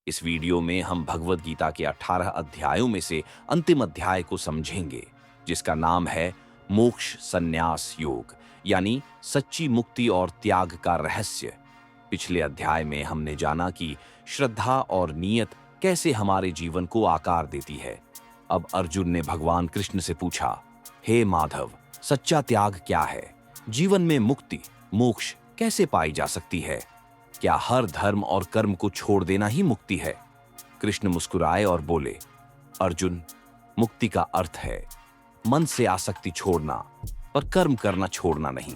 इस वीडियो में हम भगवत गीता के 18 अध्यायों में से अंतिम अध्याय को समझेंगे, जिसका नाम है मोक्ष संन्यास योग, यानी सच्ची मुक्ति और त्याग का रहस्य। पिछले अध्याय में हमने जाना कि श्रद्धा और नियत कैसे हमारे जीवन को आकार देती है। अब अर्जुन ने भगवान कृष्ण से पूछा, हे माधव, सच्चा त्याग क्या है? जीवन में मुक्ति, मोक्ष कैसे पाई जा सकती है? क्या हर धर्म और कर्म को छोड़ देना ही मुक्ति है? कृष्ण मुस्कुराए और बोले, अर्जुन, मुक्ति का अर्थ है मन से आसक्ति छोड़ना, पर कर्म करना छोड़ना नहीं।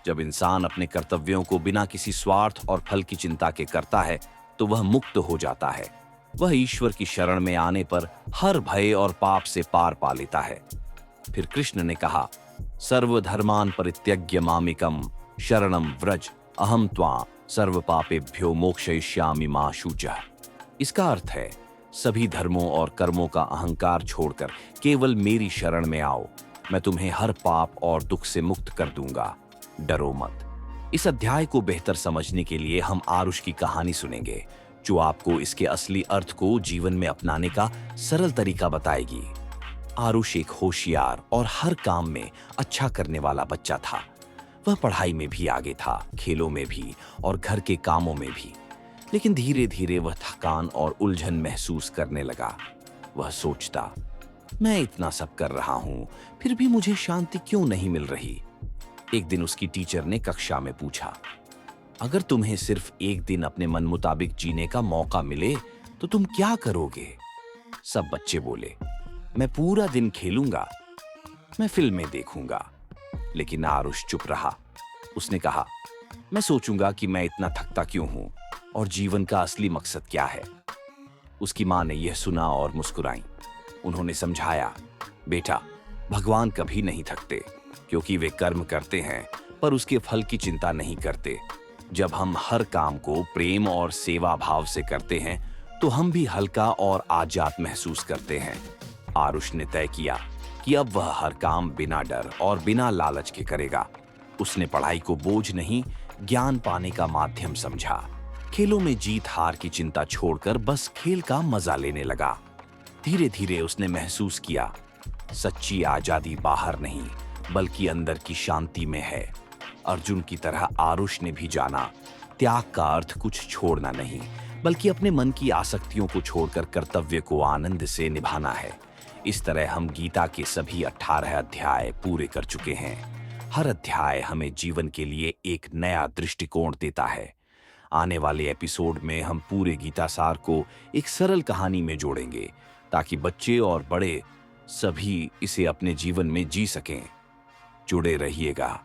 जब इंसान अपने कर्तव्यों को बिना किसी स्वार्थ और फल की चिंता के करता है, तो वह मुक्त हो जाता है। वह ईश्वर की शरण में आने पर हर भय और पाप से पार पा लेता है। फिर कृष्ण ने कहा, सर्वधर्मान् परित्यज्य मामेकं शरणं व्रज, अहम त्वा सर्व पापेभ्यो मोक्षयिष्यामि मा शुचः। इसका अर्थ है, सभी धर्मों और कर्मों का अहंकार छोड़कर केवल मेरी शरण में आओ, मैं तुम्हें हर पाप और दुख से मुक्त कर दूंगा, डरो मत। इस अध्याय को बेहतर समझने के लिए हम आरुष की कहानी सुनेंगे, जो आपको इसके असली अर्थ को जीवन में अपनाने का सरल तरीका बताएगी। आरुष एक होशियार और हर काम में अच्छा करने वाला बच्चा था। वह पढ़ाई में भी आगे था, खेलों में भी और घर के कामों में भी। लेकिन धीरे धीरे वह थकान और उलझन महसूस करने लगा। वह सोचता, मैं इतना सब कर रहा हूं, फिर भी मुझे शांति क्यों नहीं मिल रही? एक दिन उसकी टीचर ने कक्षा में पूछा, अगर तुम्हें सिर्फ एक दिन अपने मन मुताबिक जीने का मौका मिले तो तुम क्या करोगे? सब बच्चे बोले, मैं पूरा दिन खेलूंगा, मैं फिल्में देखूंगा। लेकिन आरुष चुप रहा। उसने कहा, मैं सोचूंगा कि मैं इतना थकता क्यों हूं और जीवन का असली मकसद क्या है। उसकी मां ने यह सुना और मुस्कुराई। उन्होंने समझाया, बेटा, भगवान कभी नहीं थकते, क्योंकि वे कर्म करते हैं पर उसके फल की चिंता नहीं करते। जब हम हर काम को प्रेम और सेवा भाव से करते हैं, तो हम भी हल्का और आजाद महसूस करते हैं। आरुष ने तय किया कि अब वह हर काम बिना डर और बिना लालच के करेगा। उसने पढ़ाई को बोझ नहीं, ज्ञान पाने का माध्यम समझा। खेलों में जीत हार की चिंता छोड़कर बस खेल का मजा लेने लगा। धीरे धीरे उसने महसूस किया, सच्ची आजादी बाहर नहीं, बल्कि अंदर की शांति में है। अर्जुन की तरह आरुष ने भी जाना, त्याग का अर्थ कुछ छोड़ना नहीं, बल्कि अपने मन की आसक्तियों को छोड़कर कर्तव्य को आनंद से निभाना है। इस तरह हम गीता के सभी 18 अध्याय पूरे कर चुके हैं। हर अध्याय हमें जीवन के लिए एक नया दृष्टिकोण देता है। आने वाले एपिसोड में हम पूरे गीता सार को एक सरल कहानी में जोड़ेंगे, ताकि बच्चे और बड़े सभी इसे अपने जीवन में जी सकें। जुड़े रहिएगा।